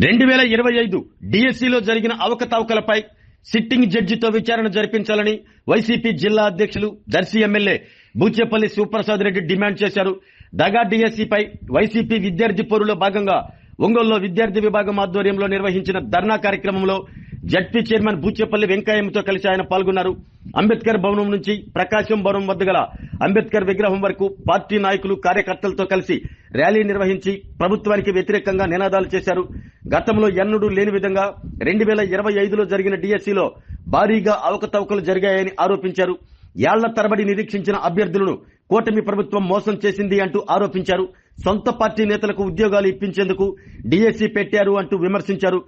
2025 డిఎస్సిలో జరిగిన అవకతవకలపై సిట్టింగ్ జడ్జితో విచారణ జరిపించాలని వైసీపీ జిల్లా అధ్యక్షులు దర్శి ఎమ్మెల్యే బూచేపల్లి శివప్రసాద్ రెడ్డి డిమాండ్ చేశారు. దగా డిఎస్సిపై వైసీపీ విద్యార్థి పోరులో భాగంగా ఒంగోలులో విద్యార్థి విభాగం ఆధ్వర్యంలో నిర్వహించిన ధర్నా కార్యక్రమంలో జడ్పీ చైర్మన్ బూచేపల్లి వెంకయ్యతో కలిసి ఆయన పాల్గొన్నారు. అంబేద్కర్ భవనం నుంచి ప్రకాశం భవనం వద్ద గల అంబేద్కర్ విగ్రహం వరకు పార్టీ నాయకులు కార్యకర్తలతో కలిసి ర్యాలీ నిర్వహించి ప్రభుత్వానికి వ్యతిరేకంగా నినాదాలు చేశారు. గతంలో ఎన్నడూ లేని విధంగా 2025లో జరిగిన డిఎస్సిలో భారీగా అవకతవకలు జరిగాయని ఆరోపించారు. ఏళ్ల తరబడి నిరీక్షించిన అభ్యర్థులను కూటమి ప్రభుత్వం మోసం చేసింది అంటూ ఆరోపించారు. సొంత పార్టీ నేతలకు ఉద్యోగాలు ఇప్పించేందుకు డిఎస్సి పెట్టారు అంటూ విమర్శించారు.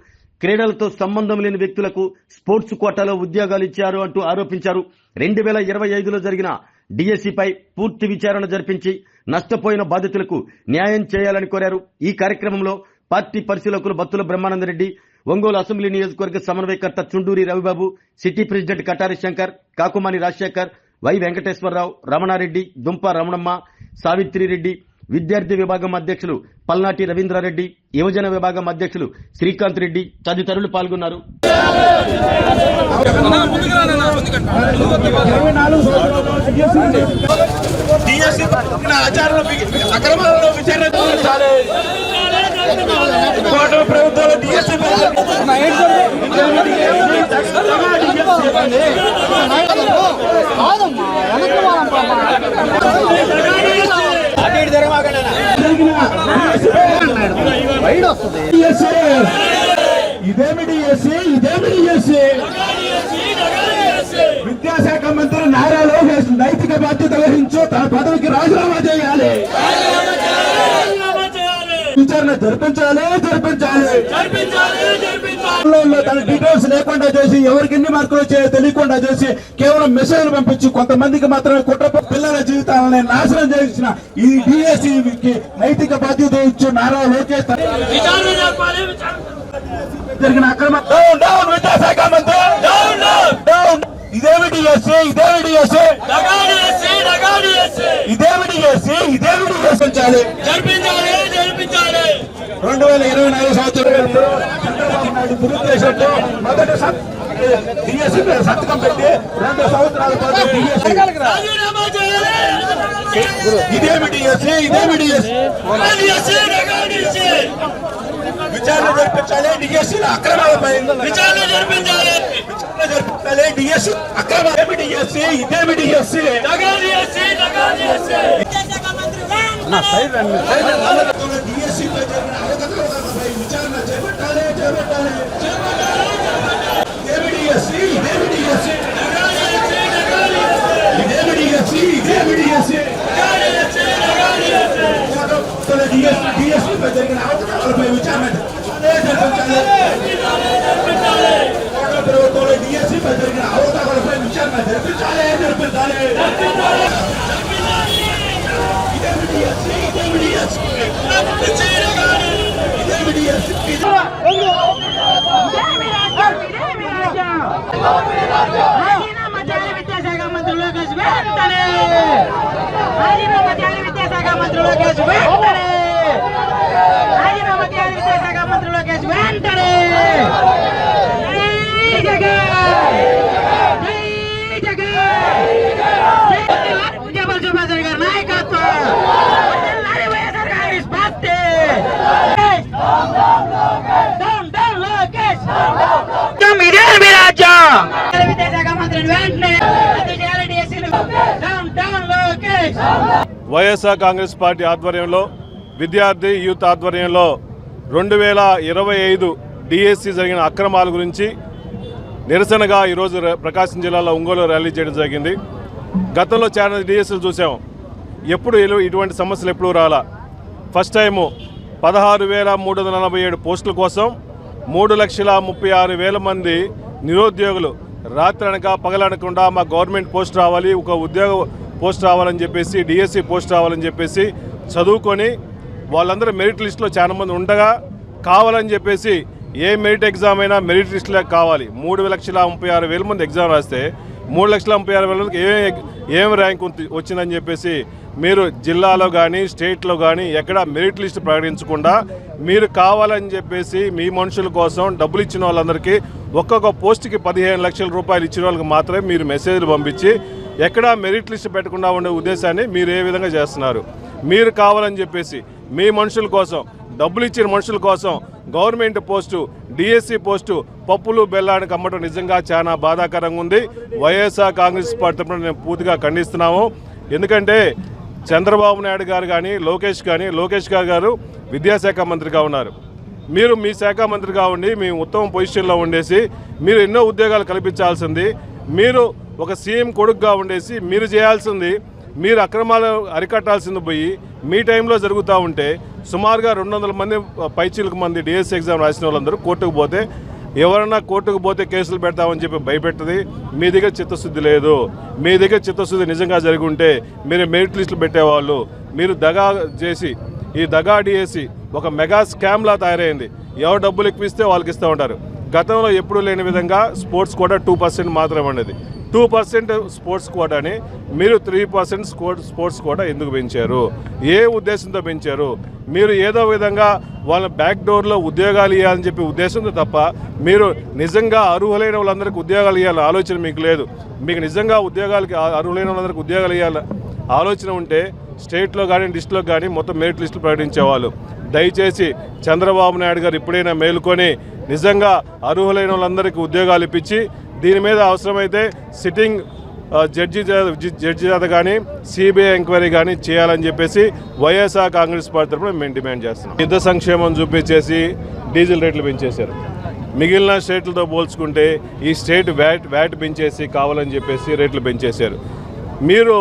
క్రీడలతో సంబంధం లేని వ్యక్తులకు స్పోర్ట్స్ కోటాలో ఉద్యోగాలు ఇచ్చారు అంటూ ఆరోపించారు. 2025లో జరిగిన డిఎస్సిపై పూర్తి విచారణ జరిపించి నష్టపోయిన బాధితులకు న్యాయం చేయాలని కోరారు. ఈ కార్యక్రమంలో పార్టీ పరిశీలకులు బత్తుల బ్రహ్మానందరెడ్డి, ఒంగోలు అసెంబ్లీ నియోజకవర్గ సమన్వయకర్త Chunduri Ravibabu, city president Katari Shankar, Kakumani Rajasekhar, Y Venkateswararao, Ramanareddy, Dumpa Ramanamma, Savitri Reddy, విద్యార్థి విభాగం అధ్యక్షులు పల్నాటి రవీంద్రారెడ్డి, యువజన విభాగం అధ్యక్షులు శ్రీకాంత్ రెడ్డి తదితరులు పాల్గొన్నారు. విద్యాశాఖ మంత్రి నారా లోకేష్ నైతిక బాధ్యత వహించు, తన పదవికి రాజీనామా చేయాలి. విచారణ జరిపించాలి. తన డీటెయిల్స్ లేకుండా చేసి ఎవరికి ఎన్ని మార్కులు వచ్చాయో తెలియకుండా చేసి కేవలం మెసేజ్లు పంపించి కొంతమందికి మాత్రమే కుట్ర పిల్లల జీవితాలని నాశనం చేసిన ఈ డిఎస్సికి నైతిక బాధ్యత ఇచ్చు నారా లోకేష్ జరిగిన అక్రమ విద్యాశాఖ మంత్రి ఇదేమి డిఎస్సి 2024 సంవత్సరం చంద్రబాబు నాయుడు దురుద్దేశంతో మొదటి డిఎస్సి సంతకం పెట్టి 2 సంవత్సరాల పాటు ఇదేమి డిఎస్సి విచారణ జరిపించాలి. డిఎస్సీల అక్రమాలపై విచారణ జరిపించాలి. డిఎస్సీ అక్రమ డిఎస్సీ ఇదేమి డిఎస్సీ డిఎస్సీపై జరిగిన అవకతవకలపై విచారణ చేపట్టాలి. ఇదేమి డిఎస్సీ డిఎస్సీపై జరిగిన అవకతవకలపై విచారణ ప్రభుత్వంలో డిఎస్సీపై జరిగిన అవకతవకలపై విచారణ జరిపించాలి. విద్యాశాఖ మంత్రి లోకేష్ వెంటనే విద్యాశాఖ మంత్రి లోకేష్ వెంటనే బూచేపల్లి శివప్రసాద్ గారి నాయకత్వం వైఎస్ఆర్ కాంగ్రెస్ పార్టీ ఇదేమి రాజ్యం విద్యాశాఖ మంత్రిని వెంటనే వైఎస్ఆర్ కాంగ్రెస్ పార్టీ ఆధ్వర్యంలో విద్యార్థి యూత్ ఆధ్వర్యంలో 2025 డిఎస్సి జరిగిన అక్రమాల గురించి నిరసనగా ఈరోజు ప్రకాశం జిల్లాలో ఒంగోలు ర్యాలీ చేయడం జరిగింది. గతంలో చాలా డిఎస్సీలు చూసాం. ఎప్పుడు ఇటువంటి సమస్యలు ఎప్పుడూ రాలా. ఫస్ట్ టైము 16,347 పోస్టుల కోసం 3,36,000 మంది నిరుద్యోగులు రాత్రనక పగలనకుండా మా గవర్నమెంట్ పోస్ట్ రావాలి, ఒక ఉద్యోగ పోస్ట్ రావాలని చెప్పేసి, డిఎస్సి పోస్ట్ రావాలని చెప్పేసి చదువుకొని వాళ్ళందరూ మెరిట్ లిస్టులో చాలా మంది ఉండగా కావాలని చెప్పేసి ఏ మెరిట్ ఎగ్జామ్ అయినా మెరిట్ లిస్టులో కావాలి. 3,36,000 మంది ఎగ్జామ్ రాస్తే 3,36,000 మందికి ఏం ర్యాంక్ వచ్చిందని చెప్పేసి మీరు జిల్లాలో కానీ స్టేట్లో కానీ ఎక్కడ మెరిట్ లిస్ట్ ప్రకటించకుండా మీరు కావాలని చెప్పేసి మీ మనుషుల కోసం డబ్బులు ఇచ్చిన వాళ్ళందరికీ ఒక్కొక్క పోస్ట్కి 15 లక్షల రూపాయలు ఇచ్చిన వాళ్ళకి మాత్రమే మీరు మెసేజ్లు పంపించి ఎక్కడా మెరిట్ లిస్ట్ పెట్టకుండా ఉండే ఉద్దేశాన్ని మీరు ఏ విధంగా చేస్తున్నారు? మీరు కావాలని చెప్పేసి మీ మనుషుల కోసం డబ్బులు ఇచ్చిన మనుషుల కోసం గవర్నమెంట్ పోస్టు డిఎస్సి పోస్టు పప్పులు బెల్లానికి అమ్మటం నిజంగా చాలా బాధాకరంగా ఉంది. వైఎస్ఆర్ కాంగ్రెస్ పార్టీ తరఫున నేను పూర్తిగా ఖండిస్తున్నాము. ఎందుకంటే చంద్రబాబు నాయుడు గారు కానీ లోకేష్ గారు విద్యాశాఖ మంత్రిగా ఉన్నారు. మీరు మీ శాఖ మంత్రిగా ఉండి మీ ఉత్తమ పొజిషన్లో ఉండేసి మీరు ఎన్నో ఉద్యోగాలు కల్పించాల్సింది, మీరు ఒక సీఎం కొడుకుగా ఉండేసి మీరు చేయాల్సింది, మీరు అక్రమాలు అరికట్టాల్సింది పోయి మీ టైంలో జరుగుతూ ఉంటే సుమారుగా 200 మంది పైచీలకు మంది డిఎస్సి ఎగ్జామ్ రాసిన వాళ్ళందరూ కోర్టుకు పోతే ఎవరన్నా కోర్టుకు పోతే కేసులు పెడతామని చెప్పి భయపెట్టది. మీ దగ్గర చిత్తశుద్ధి లేదు. మీ దగ్గర చిత్తశుద్ధి నిజంగా జరిగి ఉంటే మీరు మెరిట్ లిస్టులు పెట్టేవాళ్ళు. మీరు దగా చేసి ఈ దగా డిఎస్సి ఒక మెగా స్కామ్లా తయారైంది. ఎవరు డబ్బులు ఎక్కువ ఇస్తే వాళ్ళకి ఇస్తూ ఉంటారు. గతంలో ఎప్పుడూ లేని విధంగా స్పోర్ట్స్ కోటా 2% మాత్రమే ఉండేది. 2% స్పోర్ట్స్ కోటాని మీరు 3% స్పోర్ట్స్ కోటా ఎందుకు పెంచారు? ఏ ఉద్దేశంతో పెంచారు? మీరు ఏదో విధంగా వాళ్ళ బ్యాక్ డోర్లో ఉద్యోగాలు ఇవ్వాలని చెప్పి ఉద్దేశంతో తప్ప మీరు నిజంగా అర్హులైన వాళ్ళందరికీ ఉద్యోగాలు ఇవ్వాలని ఆలోచన మీకు లేదు. మీకు నిజంగా ఉద్యోగాలకి అర్హులైన వాళ్ళందరికీ ఉద్యోగాలు ఇవ్వాలని ఆలోచన ఉంటే స్టేట్లో కానీ డిస్ట్రిక్ట్లో కానీ మొత్తం మెరిట్ లిస్టులు ప్రకటించేవాళ్ళు. దయచేసి చంద్రబాబు నాయుడు గారు ఇప్పుడైనా మేలుకొని నిజంగా అర్హులైన వాళ్ళందరికీ ఉద్యోగాలు ఇప్పించి దీని మీద అవసరమైతే సిట్టింగ్ జడ్జి చేత కానీ సిబిఐ ఎంక్వైరీ కానీ చేయాలని చెప్పేసి వైఎస్ఆర్ కాంగ్రెస్ పార్టీ తరఫున మేము డిమాండ్ చేస్తున్నాం. యుద్ధ సంక్షేమం చూపించేసి డీజిల్ రేట్లు పెంచేశారు. మిగిలిన స్టేట్లతో పోల్చుకుంటే ఈ స్టేట్ వ్యాట్ పెంచేసి కావాలని చెప్పేసి రేట్లు పెంచేశారు. మీరు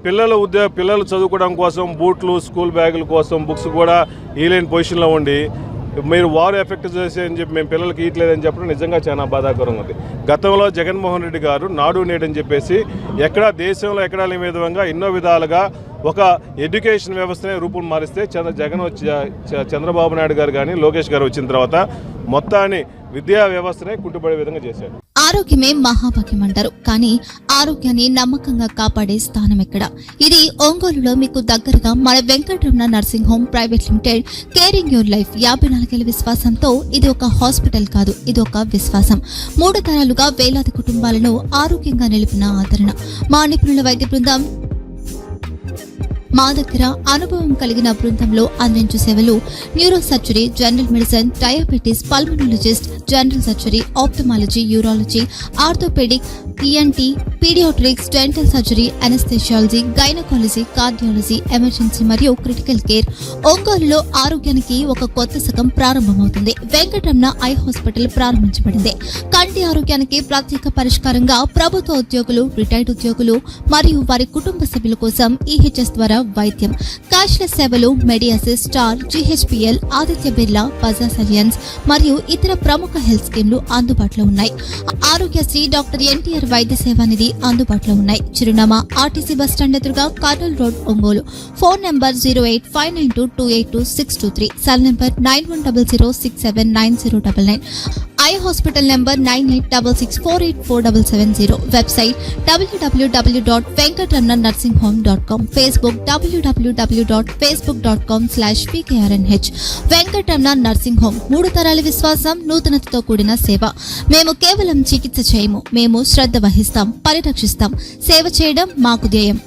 పిల్లలు చదువుకోవడం కోసం బూట్లు, స్కూల్ బ్యాగుల కోసం బుక్స్ కూడా ఈలేని పొజిషన్లో ఉండి మీరు వారు ఎఫెక్ట్ చేసి అని చెప్పి మేము పిల్లలకి ఇట్లేదని చెప్పడం నిజంగా చాలా బాధాకరంగా ఉంది. గతంలో జగన్మోహన్ రెడ్డి గారు నాడు నేడు అని చెప్పేసి ఎక్కడా దేశంలో ఎక్కడా లేని విధంగా ఎన్నో విధాలుగా ఒక ఎడ్యుకేషన్ వ్యవస్థనే రూపం మారిస్తే చంద్రబాబు నాయుడు గారు కానీ లోకేష్ గారు వచ్చిన తర్వాత మొత్తాన్ని విద్యా వ్యవస్థనే కుంటుపడే విధంగా చేశారు. ఆరోగ్యమే మహాభాగ్యం అంటారు, కానీ ఆరోగ్యాన్ని నమ్మకంగా కాపాడే స్థానం ఎక్కడ? ఇది ఒంగోలులో మీకు దగ్గరగా మన Venkataramana nursing home private limited. Caring your life 54 ఏళ్ల విశ్వాసంతో ఇది ఒక హాస్పిటల్ కాదు, ఇది ఒక విశ్వాసం. 3 తరాలుగా వేలాది కుటుంబాలను ఆరోగ్యంగా నిలిపిన ఆదరణ. మా నిపుణుల వైద్య బృందం మా దగ్గర అనుభవం కలిగిన బృందంలో అందించే సేవలు neuro surgery, general medicine, diabetes, pulmonologist, general surgery, ophthalmology, urology, orthopaedic, ENT, paediatrics, dental surgery, anaesthesiology, gynaecology, cardiology, emergency మరియు క్రిటికల్ కేర్. ఒంగోలులో ఆరోగ్యానికి ఒక కొత్త శకం ప్రారంభమవుతుంది. వెంకటరమణ ఐ హాస్పిటల్ ప్రారంభించబడింది. కంటి ఆరోగ్యానికి ప్రత్యేక పరిష్కారంగా ప్రభుత్వ ఉద్యోగులు, రిటైర్డ్ ఉద్యోగులు మరియు వారి కుటుంబ సభ్యుల కోసం ఈహెచ్ఎస్ ద్వారా వైద్యం, క్యాష్లెస్ సేవలు, Medi Assist, Star, GHPL, Aditya Birla, Bajaj Allianz మరియు ఇతర ప్రముఖ హెల్త్ స్కీమ్లు అందుబాటులో ఉన్నాయి. ఆరోగ్యశ్రీ, డాక్టర్ ఎన్టీఆర్ వైద్య సేవా నిధి అందుబాటులో ఉన్నాయి. చిరునామా ఆర్టీసీ బస్టాండ్ ఎదురుగా, Kurnool road, Ongole. Phone number 08592282623, cell number 9100679099. Eye hospital number 9866484770. Website www.venkatramanarsinghome.com. Facebook www.facebook.com/pkrnh. Venkataramana nursing home 3 తరాల విశ్వాసం, నూతనతతో కూడిన సేవ. మేము కేవలం చికిత్స చేయము, మేము శ్రద్ధ వహిస్తాం, పరిరక్షిస్తాం. సేవ చేయడం మాకు ధ్యేయం.